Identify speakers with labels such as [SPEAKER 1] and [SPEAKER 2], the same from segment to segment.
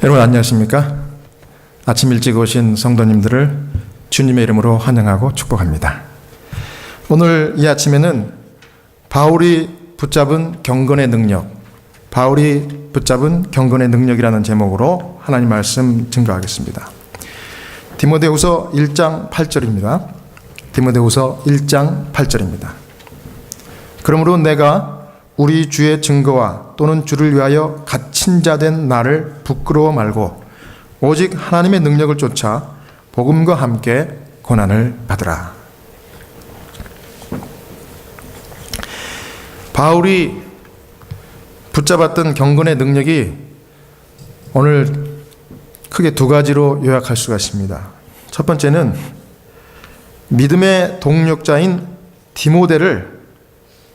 [SPEAKER 1] 여러분 안녕하십니까? 아침 일찍 오신 성도님들을 주님의 이름으로 환영하고 축복합니다. 오늘 이 아침에는 바울이 붙잡은 경건의 능력이라는 제목으로 하나님 말씀 증거하겠습니다. 디모데후서 1장 8절입니다. 디모데후서 1장 8절입니다. 그러므로 내가 우리 주의 증거와 또는 주를 위하여 갇힌 자 된 나를 부끄러워 말고 오직 하나님의 능력을 쫓아 복음과 함께 고난을 받으라. 바울이 붙잡았던 경건의 능력이 오늘 크게 두 가지로 요약할 수가 있습니다. 첫 번째는 믿음의 동력자인 디모데를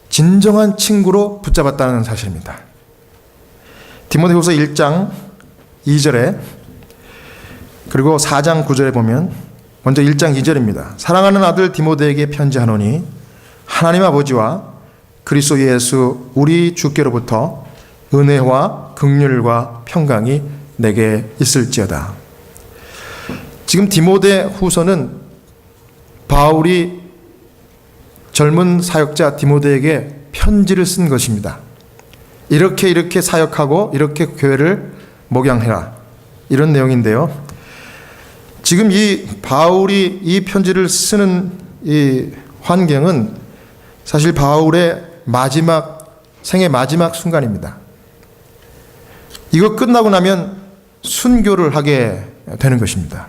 [SPEAKER 1] 진정한 친구로 붙잡았다는 사실입니다. 디모데후서 1장 2절에 그리고 4장 9절에 보면 먼저 1장 2절입니다. 사랑하는 아들 디모데에게 편지하노니 하나님 아버지와 그리스도 예수 우리 주께로부터 은혜와 긍휼과 평강이 내게 있을지어다. 지금 디모데 후서는 바울이 젊은 사역자 디모데에게 편지를 쓴 것입니다. 이렇게 사역하고 이렇게 교회를 목양해라, 이런 내용인데요. 지금 이 바울이 이 편지를 쓰는 이 환경은 사실 바울의 생의 마지막 순간입니다. 이거 끝나고 나면 순교를 하게 되는 것입니다.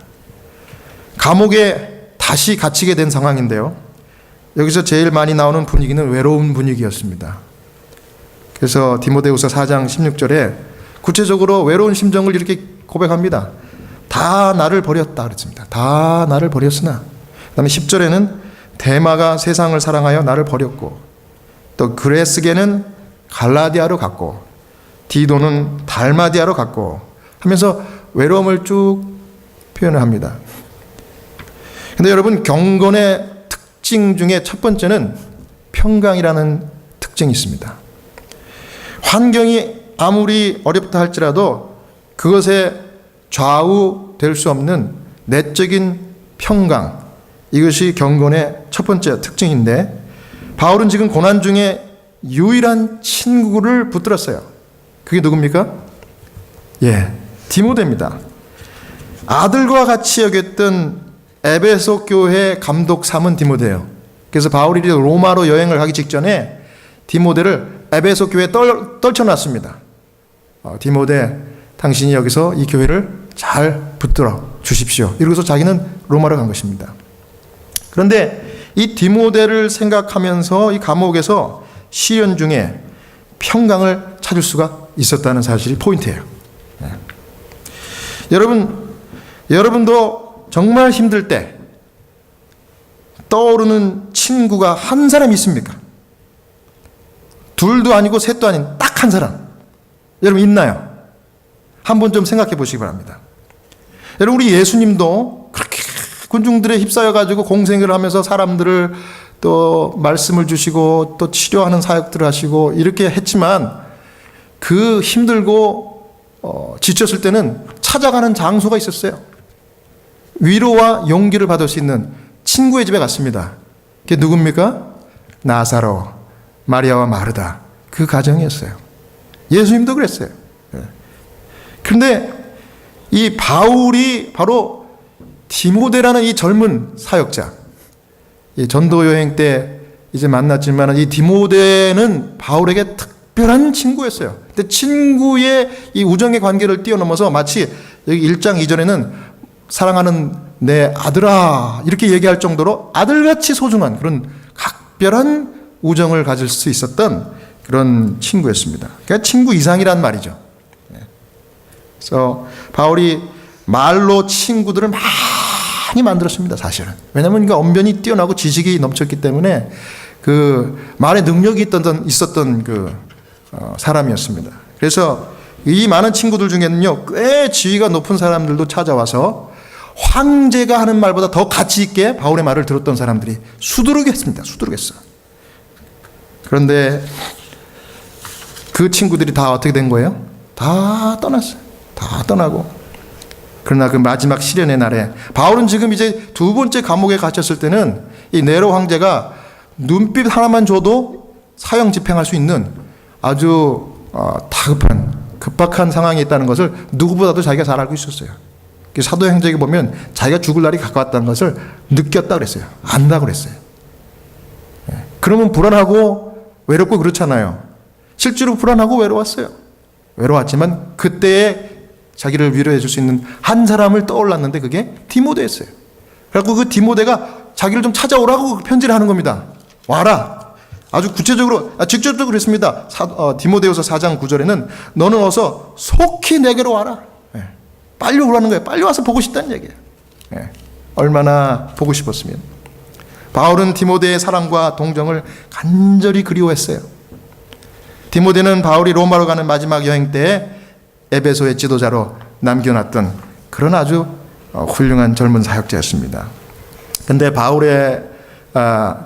[SPEAKER 1] 감옥에 다시 갇히게 된 상황인데요. 여기서 제일 많이 나오는 분위기는 외로운 분위기였습니다. 그래서 디모데후서 4장 16절에 구체적으로 외로운 심정을 이렇게 고백합니다. 다 나를 버렸다 그랬습니다. 다 나를 버렸으나, 그 다음에 10절에는 데마가 세상을 사랑하여 나를 버렸고, 또 그레스게는 갈라디아로 갔고, 디도는 달마디아로 갔고 하면서 외로움을 쭉 표현을 합니다. 그런데 여러분, 경건의 특징 중에 첫 번째는 평강이라는 특징이 있습니다. 환경이 아무리 어렵다 할지라도 그것에 좌우될 수 없는 내적인 평강, 이것이 경건의 첫 번째 특징인데, 바울은 지금 고난 중에 유일한 친구를 붙들었어요. 그게 누굽니까? 디모데입니다. 아들과 같이 여겼던 에베소 교회 감독 삼은 디모데예요. 그래서 바울이 로마로 여행을 가기 직전에 디모데를 에베소 교회에 떨쳐놨습니다. 디모데, 당신이 여기서 이 교회를 잘 붙들어 주십시오. 이러고서 자기는 로마로 간 것입니다. 그런데 이 디모데를 생각하면서 이 감옥에서 시련 중에 평강을 찾을 수가 있었다는 사실이 포인트예요. 여러분도 정말 힘들 때 떠오르는 친구가 한 사람 있습니까? 둘도 아니고 셋도 아닌 딱 한 사람. 여러분 있나요? 한번 좀 생각해 보시기 바랍니다. 여러분, 우리 예수님도 그렇게 군중들에 휩싸여 가지고 공생을 하면서 사람들을 또 말씀을 주시고 또 치료하는 사역들을 하시고 이렇게 했지만, 그 힘들고 지쳤을 때는 찾아가는 장소가 있었어요. 위로와 용기를 받을 수 있는 친구의 집에 갔습니다. 그게 누굽니까? 나사로, 마리아와 마르다, 그 가정이었어요. 예수님도 그랬어요. 그런데 이 바울이 바로 디모데라는 이 젊은 사역자, 이 전도 여행 때 이제 만났지만 이 디모데는 바울에게 특별한 친구였어요. 근데 친구의 이 우정의 관계를 뛰어넘어서 마치 여기 1장 2절에는 사랑하는 내 아들아, 이렇게 얘기할 정도로 아들같이 소중한 그런 각별한 우정을 가질 수 있었던 그런 친구였습니다. 그러니까 친구 이상이란 말이죠. 그래서 바울이 말로 친구들을 많이 만들었습니다, 사실은. 왜냐하면 그러니까 언변이 뛰어나고 지식이 넘쳤기 때문에 그 말의 능력이 있었던 그 사람이었습니다. 그래서 이 많은 친구들 중에는요, 꽤 지위가 높은 사람들도 찾아와서 황제가 하는 말보다 더 가치 있게 바울의 말을 들었던 사람들이 수두룩했습니다. 수두룩했어. 그런데 그 친구들이 다 어떻게 된 거예요? 다 떠났어요. 다 떠나고. 그러나 그 마지막 시련의 날에 바울은 지금 이제 두 번째 감옥에 갇혔을 때는 이 네로 황제가 눈빛 하나만 줘도 사형 집행할 수 있는 아주 급박한 상황이 있다는 것을 누구보다도 자기가 잘 알고 있었어요. 사도행전에 보면 자기가 죽을 날이 가까웠다는 것을 느꼈다 그랬어요. 안다고 그랬어요. 그러면 불안하고 외롭고 그렇잖아요. 실제로 불안하고 외로웠어요. 외로웠지만 그때에 자기를 위로해 줄 수 있는 한 사람을 떠올랐는데 그게 디모데였어요. 그래서 그 디모데가 자기를 좀 찾아오라고 편지를 하는 겁니다. 와라. 아주 구체적으로, 직접적으로 그랬습니다. 디모데후서 4장 9절에는 너는 어서 속히 내게로 와라. 빨리 오라는 거예요. 빨리 와서 보고 싶다는 얘기예요. 얼마나 보고 싶었으면. 바울은 디모데의 사랑과 동정을 간절히 그리워했어요. 디모데는 바울이 로마로 가는 마지막 여행 때 에베소의 지도자로 남겨놨던 그런 아주 훌륭한 젊은 사역자였습니다. 근데 바울의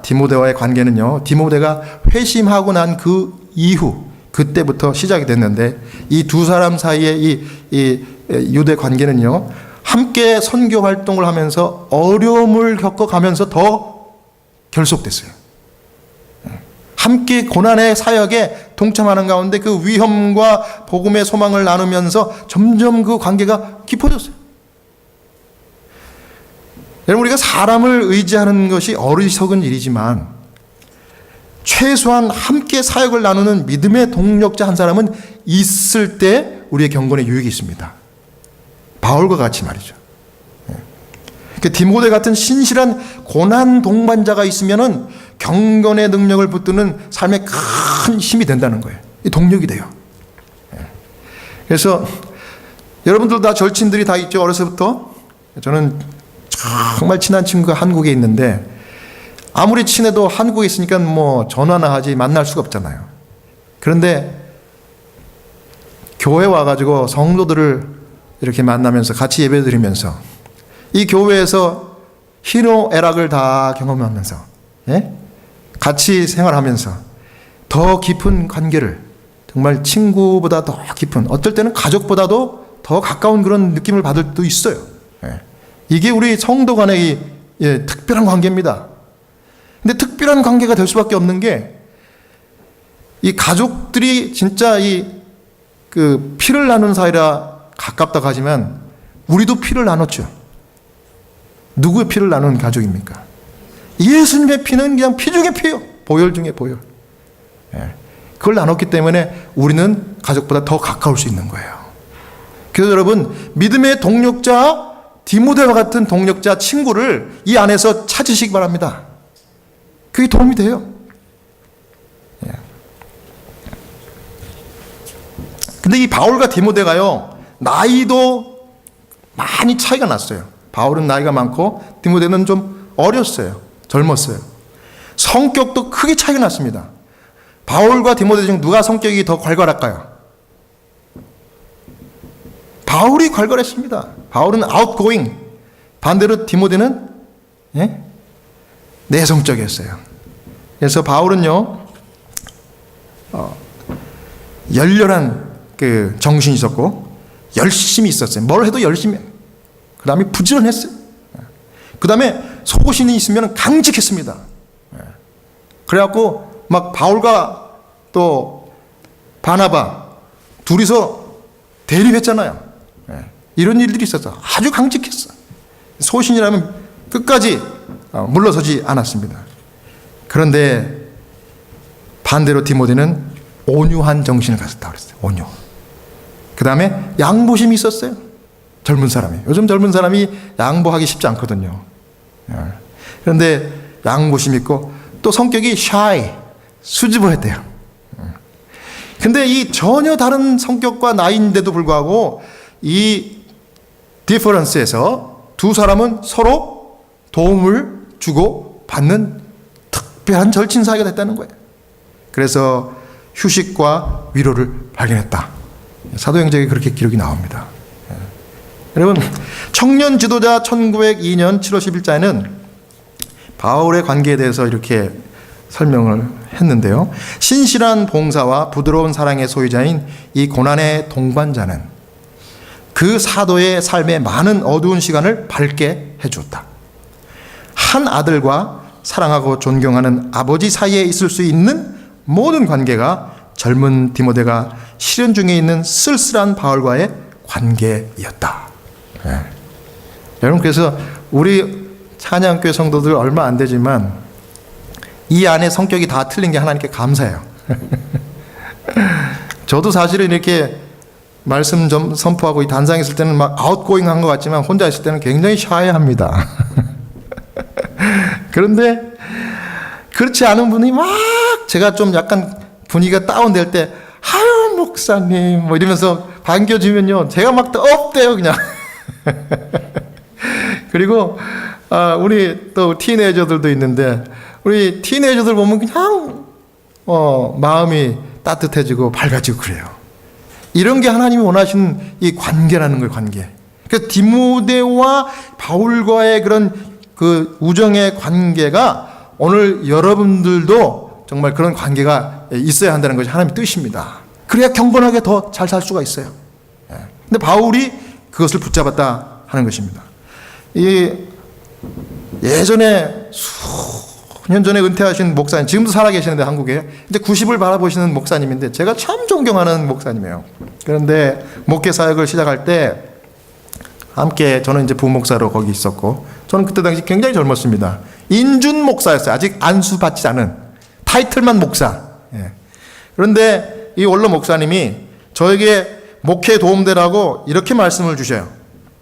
[SPEAKER 1] 디모데와의 관계는요, 디모데가 회심하고 난 그 이후, 그때부터 시작이 됐는데 이 두 사람 사이의 이 유대 관계는요, 함께 선교 활동을 하면서 어려움을 겪어가면서 더 결속됐어요. 함께 고난의 사역에 동참하는 가운데 그 위험과 복음의 소망을 나누면서 점점 그 관계가 깊어졌어요. 여러분, 우리가 사람을 의지하는 것이 어리석은 일이지만 최소한 함께 사역을 나누는 믿음의 동력자 한 사람은 있을 때 우리의 경건에 유익이 있습니다. 바울과 같이 말이죠. 디모데 같은 신실한 고난 동반자가 있으면은 경건의 능력을 붙드는 삶에 큰 힘이 된다는 거예요. 이 동력이 돼요. 그래서 여러분들 다 절친들이 다 있죠. 어려서부터. 저는 정말 친한 친구가 한국에 있는데 아무리 친해도 한국에 있으니까 뭐 전화나 하지 만날 수가 없잖아요. 그런데 교회 와가지고 성도들을 이렇게 만나면서 같이 예배 드리면서 이 교회에서 희노애락을 다 경험하면서 같이 생활하면서 더 깊은 관계를 정말 친구보다 더 깊은, 어떨 때는 가족보다도 더 가까운 그런 느낌을 받을 수도 있어요. 이게 우리 성도 간의 특별한 관계입니다. 근데 특별한 관계가 될 수밖에 없는 게 이 가족들이 진짜 그 피를 나눈 사이라 가깝다고 하지만 우리도 피를 나눴죠. 누구의 피를 나눈 가족입니까? 예수님의 피는 그냥 피 중에 피요. 보혈 중에 보혈. 그걸 나눴기 때문에 우리는 가족보다 더 가까울 수 있는 거예요. 그래서 여러분, 믿음의 동력자, 디모데와 같은 동력자 친구를 이 안에서 찾으시기 바랍니다. 그게 도움이 돼요. 근데 이 바울과 디모데가요, 나이도 많이 차이가 났어요. 바울은 나이가 많고 디모데는 좀 어렸어요. 젊었어요. 성격도 크게 차이가 났습니다. 바울과 디모데 중 누가 성격이 더 괄괄할까요? 바울이 괄괄했습니다. 바울은 outgoing. 반대로 디모데는 내성적이었어요. 그래서 바울은요, 열렬한 그 정신이 있었고 열심히 있었어요. 뭘 해도 열심히 해요. 그 다음에 부지런했어요. 그 다음에 속옷이 있으면 강직했습니다. 그래갖고 막 바울과 또 바나바 둘이서 대립했잖아요. 이런 일들이 있었어. 아주 강직했어. 소신이라면 끝까지 물러서지 않았습니다. 그런데 반대로 디모데는 온유한 정신을 가졌다고 그랬어요. 온유. 그 다음에 양보심이 있었어요. 젊은 사람이. 요즘 젊은 사람이 양보하기 쉽지 않거든요. 그런데 양보심 있고 또 성격이 shy, 수줍어했대요. 근데 이 전혀 다른 성격과 나이인데도 불구하고 이 디퍼런스에서 두 사람은 서로 도움을 주고 받는 특별한 절친 사이가 됐다는 거예요. 그래서 휴식과 위로를 발견했다. 사도행전에 그렇게 기록이 나옵니다. 여러분, 청년 지도자 1902년 7월 10일자에는 바울의 관계에 대해서 이렇게 설명을 했는데요. 신실한 봉사와 부드러운 사랑의 소유자인 이 고난의 동반자는 그 사도의 삶의 많은 어두운 시간을 밝게 해주었다. 한 아들과 사랑하고 존경하는 아버지 사이에 있을 수 있는 모든 관계가 젊은 디모데가 시련 중에 있는 쓸쓸한 바울과의 관계였다. 네. 여러분, 그래서 우리 찬양교회 성도들 얼마 안 되지만 이 안에 성격이 다 틀린 게 하나님께 감사해요. 저도 사실은 이렇게 말씀 좀 선포하고 단상에 있을 때는 막 아웃고잉한 것 같지만 혼자 있을 때는 굉장히 샤이합니다. 그런데 그렇지 않은 분이 막 제가 좀 약간 분위기가 다운될 때 아유 목사님 뭐 이러면서 반겨주면요 제가 막 업돼요 그냥. 그리고 우리 또 티네이저들도 있는데 우리 티네이저들 보면 그냥 마음이 따뜻해지고 밝아지고 그래요. 이런 게 하나님이 원하시는 이 관계라는 거예요. 관계. 그래서 디모데와 바울과의 그런 그 우정의 관계가 오늘 여러분들도 정말 그런 관계가 있어야 한다는 것이 하나님의 뜻입니다. 그래야 경건하게 더 잘 살 수가 있어요. 근데 바울이 그것을 붙잡았다 하는 것입니다. 예전에 수년 전에 은퇴하신 목사님, 지금도 살아계시는데 한국에 이제 90을 바라보시는 목사님인데 제가 참 존경하는 목사님이에요. 그런데 목회 사역을 시작할 때 함께 저는 이제 부목사로 거기 있었고 저는 그때 당시 굉장히 젊었습니다. 인준 목사였어요. 아직 안수받지 않은 타이틀만 목사. 그런데 이 원로 목사님이 저에게 목회 도움되라고 이렇게 말씀을 주셔요.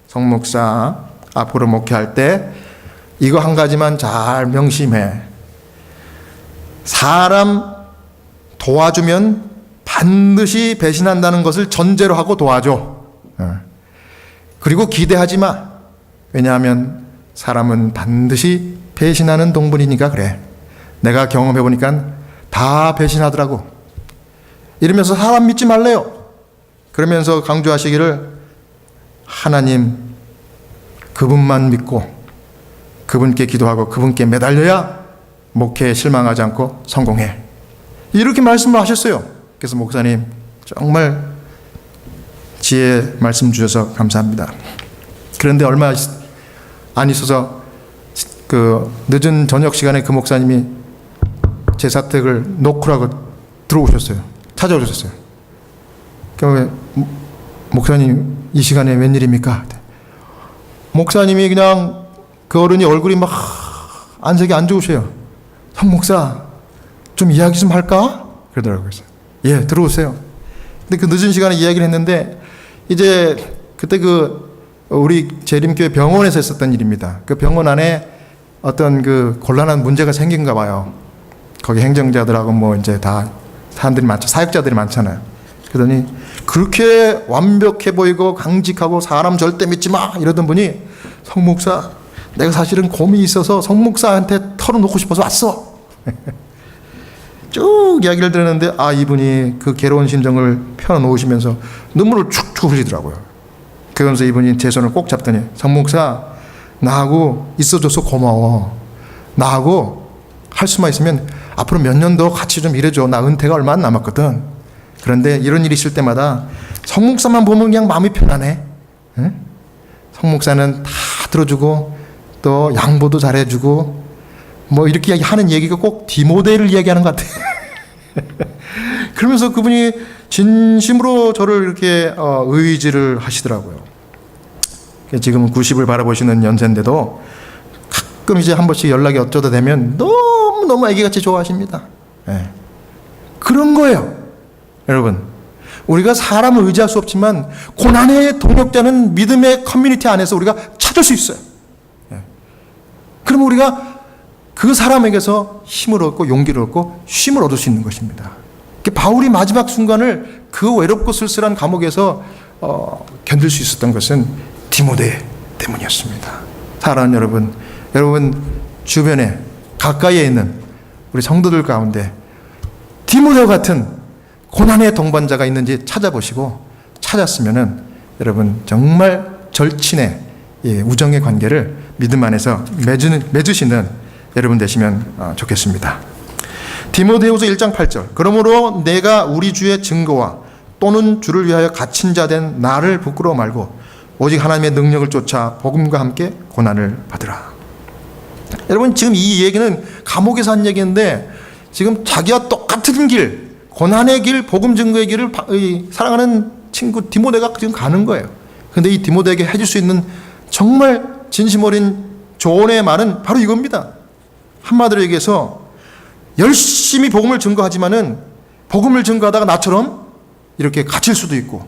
[SPEAKER 1] 성 목사 앞으로 목회할 때 이거 한 가지만 잘 명심해. 사람 도와주면 반드시 배신한다는 것을 전제로 하고 도와줘. 그리고 기대하지 마. 왜냐하면 사람은 반드시 배신하는 동물이니까 그래. 내가 경험해보니까 다 배신하더라고. 이러면서 사람 믿지 말래요. 그러면서 강조하시기를 하나님 그분만 믿고 그분께 기도하고 그분께 매달려야 목회에 실망하지 않고 성공해. 이렇게 말씀을 하셨어요. 그래서 목사님 정말 지혜 말씀 주셔서 감사합니다. 그런데 얼마 안 있어서 그 늦은 저녁 시간에 그 목사님이 제 사택을 노크라고 들어오셨어요. 찾아오셨어요. 그러면 목사님 이 시간에 웬일입니까? 목사님이 그냥 그 어른이 얼굴이 막 안색이 안 좋으세요. 성 목사 좀 이야기 좀 할까? 그러더라고요. 예, 들어오세요. 근데 그 늦은 시간에 이야기를 했는데 이제 그때 그 우리 재림교회 병원에서 있었던 일입니다. 그 병원 안에 어떤 그 곤란한 문제가 생긴가 봐요. 거기 행정자들하고 뭐 이제 다 사람들이 많죠. 사역자들이 많잖아요. 그러더니 그렇게 완벽해 보이고 강직하고 사람 절대 믿지 마 이러던 분이 성 목사 내가 사실은 고민이 있어서 성 목사한테 털어놓고 싶어서 왔어. 쭉 이야기를 들었는데 이분이 그 괴로운 심정을 펴놓으시면서 눈물을 축축 흘리더라고요. 그러면서 이분이 제 손을 꼭 잡더니 성 목사 나하고 있어줘서 고마워. 나하고 할 수만 있으면 앞으로 몇 년 더 같이 좀 일해줘. 나 은퇴가 얼마 안 남았거든. 그런데 이런 일이 있을 때마다 성 목사만 보면 그냥 마음이 편하네. 응? 성 목사는 다 들어주고 또 양보도 잘해주고 뭐 이렇게 하는 얘기가 꼭 디모데를 이야기하는 것 같아요. 그러면서 그분이 진심으로 저를 이렇게 의지를 하시더라고요. 지금은 90을 바라보시는 연세인데도 가끔 이제 한 번씩 연락이 어쩌다 되면 너무 애기같이 좋아하십니다. 네. 그런 거예요. 여러분, 우리가 사람을 의지할 수 없지만 고난의 동역자는 믿음의 커뮤니티 안에서 우리가 찾을 수 있어요. 네. 그럼 우리가 그 사람에게서 힘을 얻고 용기를 얻고 쉼을 얻을 수 있는 것입니다. 바울이 마지막 순간을 그 외롭고 쓸쓸한 감옥에서 견딜 수 있었던 것은 디모데 때문이었습니다. 사랑하는 여러분 주변에 가까이에 있는 우리 성도들 가운데 디모데와 같은 고난의 동반자가 있는지 찾아보시고 찾았으면은 여러분 정말 절친의 우정의 관계를 믿음 안에서 맺으시는 여러분 되시면 좋겠습니다. 디모데후서 1장 8절 그러므로 내가 우리 주의 증거와 또는 주를 위하여 갇힌 자 된 나를 부끄러워 말고 오직 하나님의 능력을 쫓아 복음과 함께 고난을 받으라. 여러분 지금 이 얘기는 감옥에서 한 얘기인데 지금 자기와 똑같은 길, 고난의 길, 복음 증거의 길을 사랑하는 친구 디모데가 지금 가는 거예요. 그런데 이 디모데에게 해줄 수 있는 정말 진심 어린 조언의 말은 바로 이겁니다. 한마디로 얘기해서 열심히 복음을 증거하지만은 복음을 증거하다가 나처럼 이렇게 갇힐 수도 있고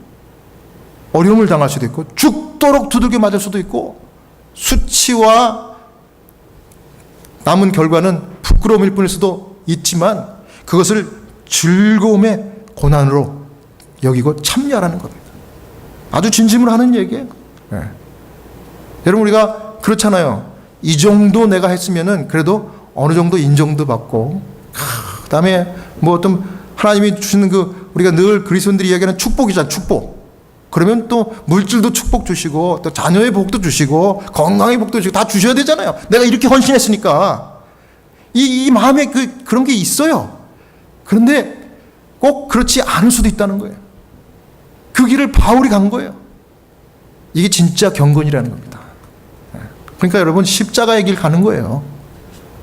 [SPEAKER 1] 어려움을 당할 수도 있고 죽도록 두들겨 맞을 수도 있고 수치와 남은 결과는 부끄러움일 뿐일 수도 있지만 그것을 즐거움의 고난으로 여기고 참여하라는 겁니다. 아주 진심으로 하는 얘기예요. 네. 여러분 우리가 그렇잖아요. 이 정도 내가 했으면은 그래도 어느 정도 인정도 받고 그다음에 뭐 어떤 하나님이 주시는 그 우리가 늘 그리스도인들이 이야기하는 축복이잖아요. 축복. 그러면 또 물질도 축복 주시고 또 자녀의 복도 주시고 건강의 복도 주시고 다 주셔야 되잖아요. 내가 이렇게 헌신했으니까 이 마음에 그런 게 있어요. 그런데 꼭 그렇지 않을 수도 있다는 거예요. 그 길을 바울이 간 거예요. 이게 진짜 경건이라는 겁니다. 그러니까 여러분 십자가의 길 가는 거예요.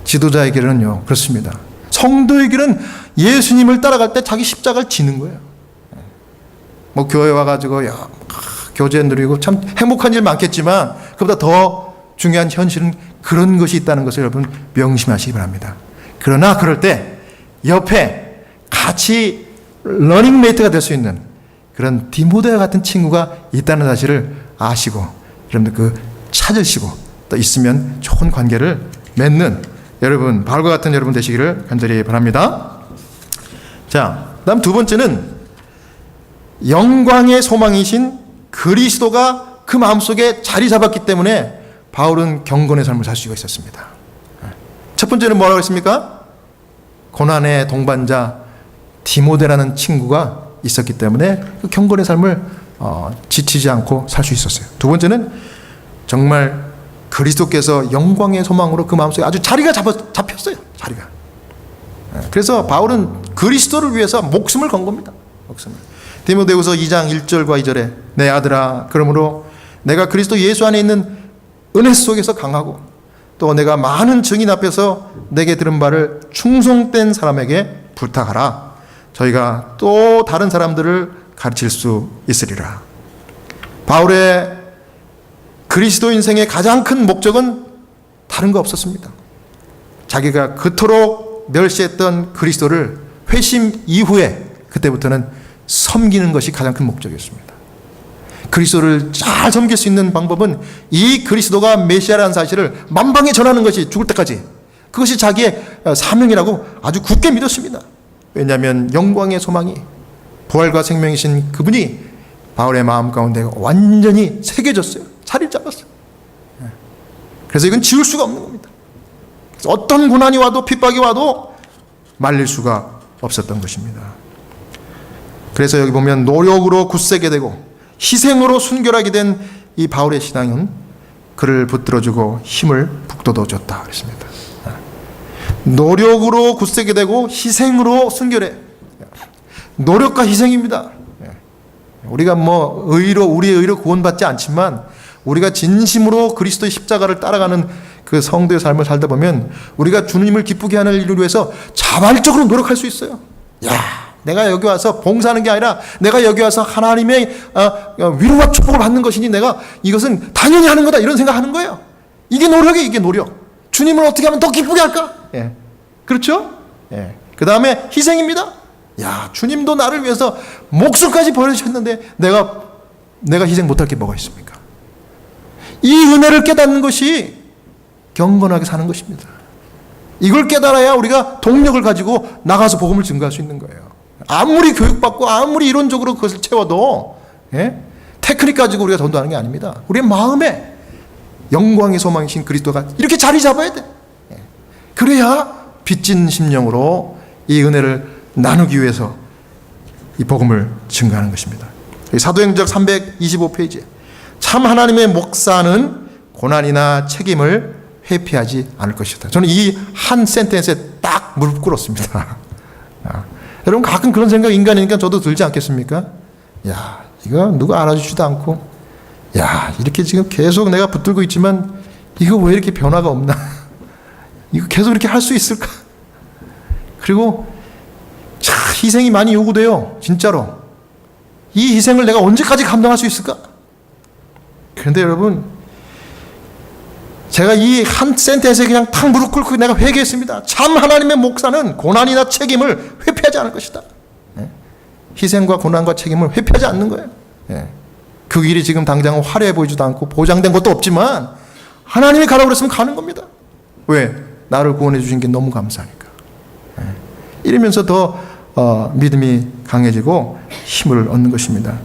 [SPEAKER 1] 지도자의 길은요 그렇습니다. 성도의 길은 예수님을 따라갈 때 자기 십자가를 지는 거예요. 뭐 교회 와가지고 교제 누리고 참 행복한 일 많겠지만 그보다 더 중요한 현실은 그런 것이 있다는 것을 여러분 명심하시기 바랍니다. 그러나 그럴 때 옆에 같이 러닝메이트가 될 수 있는 그런 디모데와 같은 친구가 있다는 사실을 아시고 여러분들 찾으시고 또 있으면 좋은 관계를 맺는 여러분 바울과 같은 여러분 되시기를 간절히 바랍니다. 자, 다음 두 번째는 영광의 소망이신 그리스도가 그 마음속에 자리 잡았기 때문에 바울은 경건의 삶을 살 수가 있었습니다. 첫 번째는 뭐라고 했습니까? 고난의 동반자 디모데라는 친구가 있었기 때문에 그 경건의 삶을 지치지 않고 살 수 있었어요. 두 번째는 정말 그리스도께서 영광의 소망으로 그 마음속에 아주 자리가 잡혔어요. 자리가. 그래서 바울은 그리스도를 위해서 목숨을 건 겁니다. 목숨을. 디모데후서 2장 1절과 2절에 내 아들아 그러므로 내가 그리스도 예수 안에 있는 은혜 속에서 강하고 또 내가 많은 증인 앞에서 내게 들은 바를 충성된 사람에게 부탁하라. 저희가 또 다른 사람들을 가르칠 수 있으리라. 바울의 그리스도 인생의 가장 큰 목적은 다른 거 없었습니다. 자기가 그토록 멸시했던 그리스도를 회심 이후에 그때부터는 섬기는 것이 가장 큰 목적이었습니다. 그리스도를 잘 섬길 수 있는 방법은 이 그리스도가 메시아라는 사실을 만방에 전하는 것이 죽을 때까지 그것이 자기의 사명이라고 아주 굳게 믿었습니다. 왜냐하면 영광의 소망이 부활과 생명이신 그분이 바울의 마음 가운데 완전히 새겨졌어요. 자리를 잡았어요. 그래서 이건 지울 수가 없는 겁니다. 어떤 고난이 와도 핍박이 와도 말릴 수가 없었던 것입니다. 그래서 여기 보면 노력으로 굳세게 되고 희생으로 순결하게 된 이 바울의 신앙은 그를 붙들어주고 힘을 북돋워줬다 그랬습니다. 노력으로 굳세게 되고 희생으로 순결해. 노력과 희생입니다. 우리가 우리의 의로 구원받지 않지만 우리가 진심으로 그리스도의 십자가를 따라가는 그 성도의 삶을 살다 보면 우리가 주님을 기쁘게 하는 일을 위해서 자발적으로 노력할 수 있어요. 내가 여기 와서 봉사하는 게 아니라 내가 여기 와서 하나님의 위로와 축복을 받는 것이니 내가 이것은 당연히 하는 거다 이런 생각하는 거예요. 이게 노력이에요. 이게 노력. 주님을 어떻게 하면 더 기쁘게 할까? 그렇죠? 그 다음에 희생입니다. 주님도 나를 위해서 목숨까지 버리셨는데 내가 희생 못할 게 뭐가 있습니까? 이 은혜를 깨닫는 것이 경건하게 사는 것입니다. 이걸 깨달아야 우리가 동력을 가지고 나가서 복음을 증거할 수 있는 거예요. 아무리 교육받고 아무리 이론적으로 그것을 채워도 테크닉 가지고 우리가 전도하는 게 아닙니다. 우리의 마음에 영광의 소망이신 그리스도가 이렇게 자리 잡아야 돼. 그래야 빚진 심령으로 이 은혜를 나누기 위해서 이 복음을 증거하는 것입니다. 사도행전 325페이지에 참 하나님의 목사는 고난이나 책임을 회피하지 않을 것이다. 저는 이 한 센텐스에 딱 무릎 꿇었습니다. 여러분 가끔 그런 생각 인간이니까 저도 들지 않겠습니까? 이거 누가 알아주지도 않고 야, 이렇게 지금 계속 내가 붙들고 있지만 이거 왜 이렇게 변화가 없나? 이거 계속 이렇게 할 수 있을까? 그리고 참 희생이 많이 요구돼요. 진짜로. 이 희생을 내가 언제까지 감당할 수 있을까? 그런데 여러분, 제가 이 한 센텐스에 그냥 탁 무릎 꿇고 내가 회개했습니다. 참 하나님의 목사는 고난이나 책임을 회피하지 않을 것이다. 희생과 고난과 책임을 회피하지 않는 거예요. 그 길이 지금 당장 화려해 보이지도 않고 보장된 것도 없지만 하나님이 가라고 그랬으면 가는 겁니다. 왜? 나를 구원해 주신 게 너무 감사하니까. 이러면서 더 믿음이 강해지고 힘을 얻는 것입니다.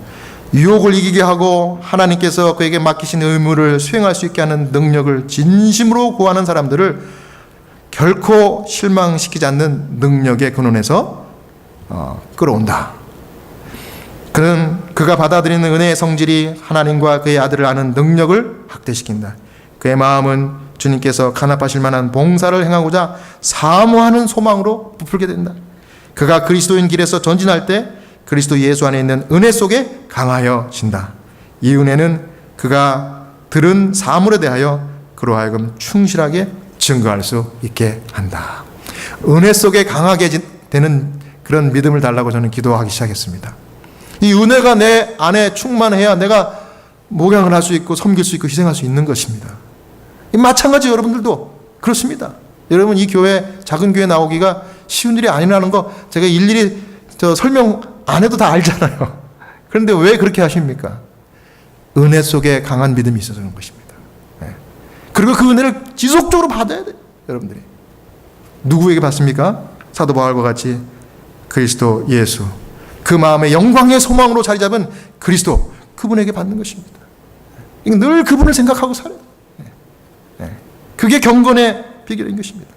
[SPEAKER 1] 유혹을 이기게 하고 하나님께서 그에게 맡기신 의무를 수행할 수 있게 하는 능력을 진심으로 구하는 사람들을 결코 실망시키지 않는 능력의 근원에서 끌어온다. 그는 그가 받아들이는 은혜의 성질이 하나님과 그의 아들을 아는 능력을 확대시킨다. 그의 마음은 주님께서 간합하실 만한 봉사를 행하고자 사모하는 소망으로 부풀게 된다. 그가 그리스도인 길에서 전진할 때 그리스도 예수 안에 있는 은혜 속에 강하여진다. 이 은혜는 그가 들은 사물에 대하여 그로 하여금 충실하게 증거할 수 있게 한다. 은혜 속에 강하게 되는 그런 믿음을 달라고 저는 기도하기 시작했습니다. 이 은혜가 내 안에 충만해야 내가 목양을 할 수 있고 섬길 수 있고 희생할 수 있는 것입니다. 마찬가지 여러분들도 그렇습니다. 여러분 이 교회 작은 교회 나오기가 쉬운 일이 아니라는 거 제가 일일이 설명 안 해도 다 알잖아요. 그런데 왜 그렇게 하십니까? 은혜 속에 강한 믿음이 있어서 그런 것입니다. 그리고 그 은혜를 지속적으로 받아야 돼요. 여러분들이. 누구에게 받습니까? 사도 바울과 같이 그리스도 예수, 그 마음의 영광의 소망으로 자리 잡은 그리스도, 그분에게 받는 것입니다. 늘 그분을 생각하고 살아요. 그게 경건의 비결인 것입니다.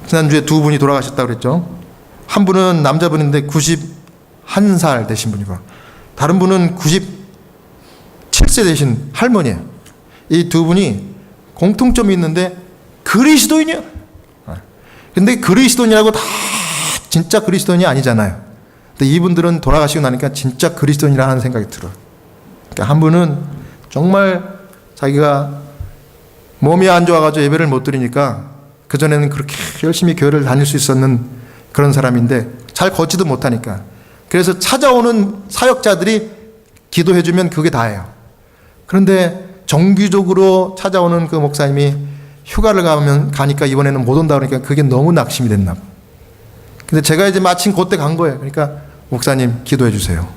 [SPEAKER 1] 지난주에 두 분이 돌아가셨다고 그랬죠. 한 분은 남자분인데 91살 되신 분이고, 다른 분은 97세 되신 할머니예요. 이 두 분이 공통점이 있는데 그리스도인이에요. 근데 그리스도인이라고 다 진짜 그리스도인이 아니잖아요. 근데 이분들은 돌아가시고 나니까 진짜 그리스도인이라는 생각이 들어요. 그러니까 한 분은 정말 자기가 몸이 안 좋아가지고 예배를 못 드리니까 그전에는 그렇게 열심히 교회를 다닐 수 있었는 그런 사람인데 잘 걷지도 못하니까, 그래서 찾아오는 사역자들이 기도해주면 그게 다예요. 그런데 정기적으로 찾아오는 그 목사님이 휴가를 가니까 이번에는 못 온다 그러니까 그게 너무 낙심이 됐나 봐. 근데 제가 이제 마침 그때 간 거예요. 그러니까 목사님 기도해 주세요.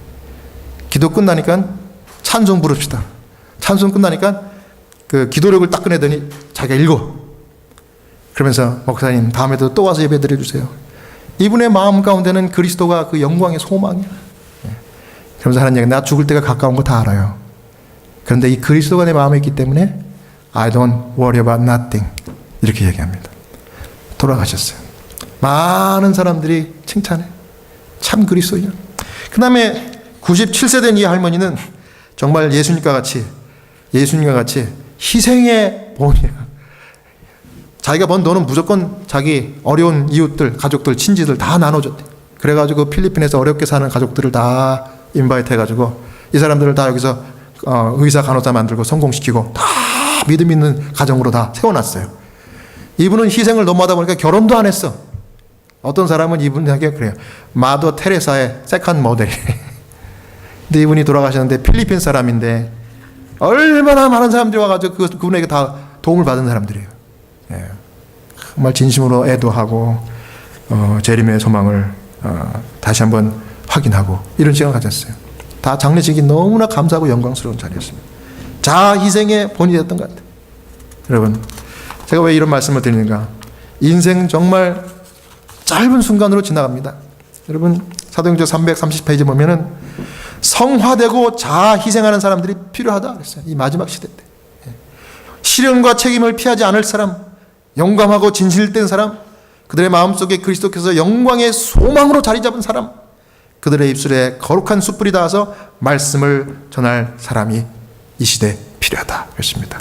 [SPEAKER 1] 기도 끝나니까 찬송 부릅시다. 찬송 끝나니까 그 기도력을 딱 꺼내더니 자기가 읽어. 그러면서 목사님 다음에도 또 와서 예배 드려주세요. 이분의 마음 가운데는 그리스도가 그 영광의 소망이야. 그러면서 하는 얘기, 나 죽을 때가 가까운 거 다 알아요. 그런데 이 그리스도가 내 마음에 있기 때문에 I don't worry about nothing, 이렇게 얘기합니다. 돌아가셨어요. 많은 사람들이 칭찬해. 참 그리스도인이야. 그 다음에 97세 된 이 할머니는 정말 예수님과 같이 희생의 본이야. 자기가 번 돈은 무조건 자기 어려운 이웃들, 가족들, 친지들 다 나눠줬대. 그래가지고 필리핀에서 어렵게 사는 가족들을 다 인바이트 해가지고 이 사람들을 다 여기서 의사, 간호사 만들고 성공시키고 다 믿음 있는 가정으로 다 세워놨어요. 이분은 희생을 너무 하다 보니까 결혼도 안 했어. 어떤 사람은 이분에게 그래요. 마더 테레사의 세컨드 모델이래. 근데 이분이 돌아가셨는데 필리핀 사람인데 얼마나 많은 사람들이 와가지고 그분에게 다 도움을 받은 사람들이에요. 예. 정말 진심으로 애도하고 재림의 소망을 다시 한번 확인하고 이런 시간을 가졌어요. 다 장례식이 너무나 감사하고 영광스러운 자리였습니다. 자아 희생의 본이 됐던 것 같아요. 여러분, 제가 왜 이런 말씀을 드리는가? 인생 정말 짧은 순간으로 지나갑니다. 여러분, 사도행전 330페이지 보면은 성화되고 자아 희생하는 사람들이 필요하다 그랬어요. 이 마지막 시대 때. 시련과 책임을 피하지 않을 사람, 영감하고 진실된 사람, 그들의 마음속에 그리스도께서 영광의 소망으로 자리 잡은 사람, 그들의 입술에 거룩한 숯불이 닿아서 말씀을 전할 사람이 이 시대에 필요하다 그랬습니다.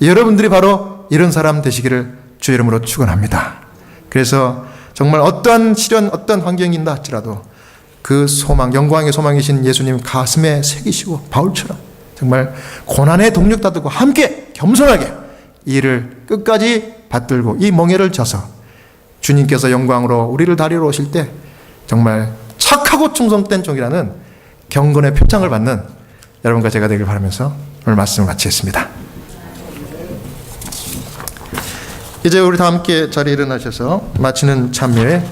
[SPEAKER 1] 여러분들이 바로 이런 사람 되시기를 주 이름으로 축원합니다. 그래서 정말 어떠한 시련, 어떠한 환경인다 할지라도 그 소망, 영광의 소망이신 예수님 가슴에 새기시고 바울처럼 정말 고난의 동력 다들고 함께 겸손하게 이 일을 끝까지 받들고 이 멍에를 져서 주님께서 영광으로 우리를 다리러 오실 때 정말 착하고 충성된 종이라는 경건의 표창을 받는 여러분과 제가 되길 바라면서 오늘 말씀을 마치겠습니다. 이제 우리 다 함께 자리에 일어나셔서 마치는 참여에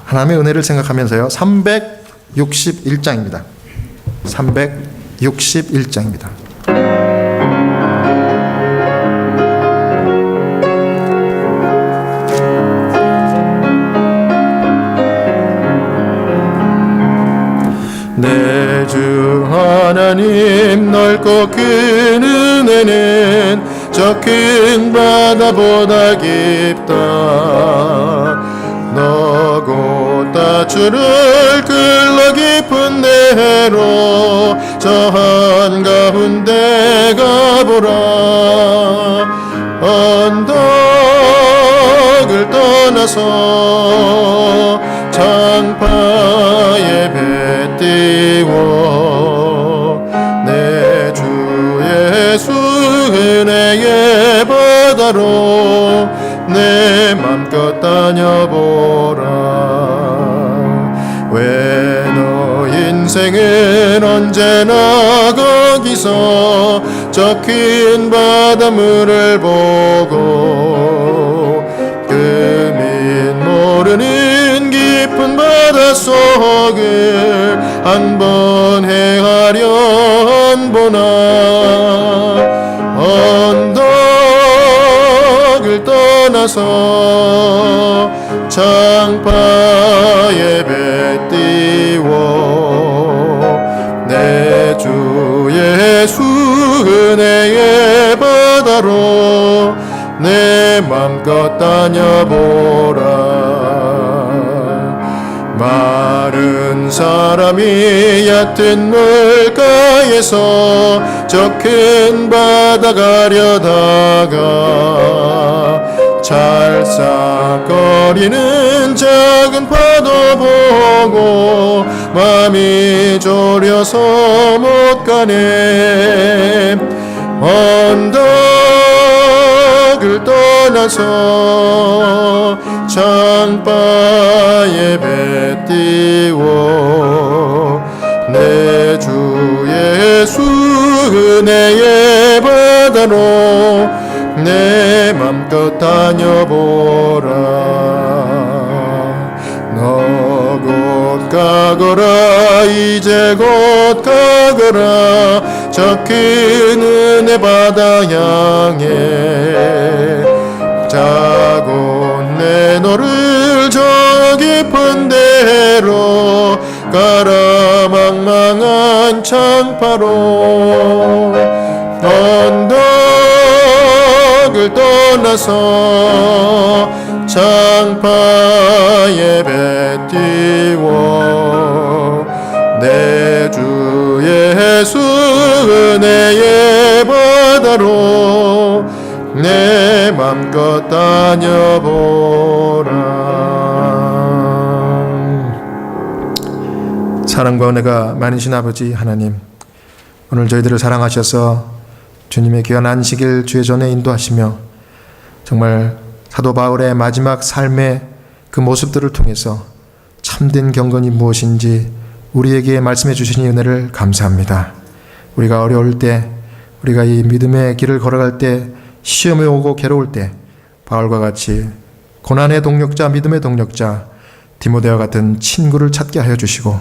[SPEAKER 1] 하나님의 은혜를 생각하면서요. 361장입니다. 361장입니다. 내 주 하나님 넓고 큰 은혜는 저 큰 바다보다 깊다. 너고 따주를 끌러 깊은 데로 저 한가운데 가보라. 언덕을 떠나서 장파에 배 띄워 내 주 예수 은혜의 바다로 내 맘껏 다녀보라. 왜 너 인생은 언제나 거기서 저 큰 바닷물을 보고 금인 모르는 깊은 바닷속을 한번 헤아려 안보나. 언덕을 떠나서 장파에 배 띄워 내 주 예수 은혜의 바다로 내 맘껏 다녀보라. 마른 사람이 얕은 물가에서 저 큰 바다 가려다가 찰싹거리는 작은 파도 보고 맘이 졸여서 못 가네. 언덕을 떠나서 장바에 배 띄워 내 주 예수 은혜의 바다로 내 맘껏 다녀보라. 너 곧 가거라. 이제 곧 가거라. 저 큰 은혜 바다 향해 자고 내 너를 저 깊은 데로 가라. 망망한 창파로 언덕을 떠나서 장파에 배 띄워 내 주 예수 은혜의 바다로 내 맘껏 다녀보라. 사랑과 은혜가 많으신 아버지 하나님, 오늘 저희들을 사랑하셔서 주님의 귀한 안식일 주의 전에 인도하시며 정말 사도 바울의 마지막 삶의 그 모습들을 통해서 참된 경건이 무엇인지 우리에게 말씀해 주시니 은혜를 감사합니다. 우리가 어려울 때, 우리가 이 믿음의 길을 걸어갈 때, 시험에 오고 괴로울 때 바울과 같이 고난의 동력자, 믿음의 동력자 디모데와 같은 친구를 찾게 하여 주시고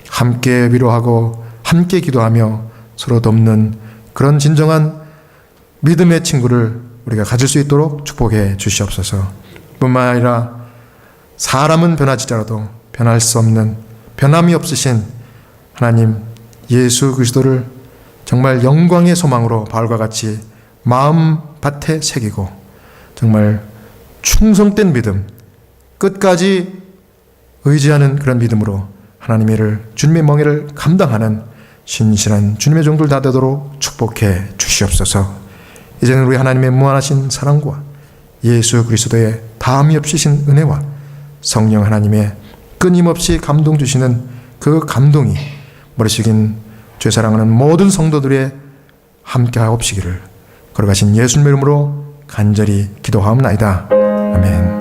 [SPEAKER 1] 함께 위로하고 함께 기도하며 서로 돕는 그런 진정한 믿음의 친구를 우리가 가질 수 있도록 축복해 주시옵소서. 뿐만 아니라 사람은 변할지라도 변할 수 없는 변함이 없으신 하나님 예수 그리스도를 정말 영광의 소망으로 바울과 같이 마음밭에 새기고 정말 충성된 믿음, 끝까지 의지하는 그런 믿음으로 하나님의 일을, 주님의 멍에를 감당하는 신실한 주님의 종들 다 되도록 축복해 주시옵소서. 이제는 우리 하나님의 무한하신 사랑과 예수 그리스도의 다함이 없으신 은혜와 성령 하나님의 끊임없이 감동 주시는 그 감동이 머리 숙인 죄 사랑하는 모든 성도들의 함께하옵시기를 걸어가신 예수님의 이름으로 간절히 기도하옵나이다. 아멘.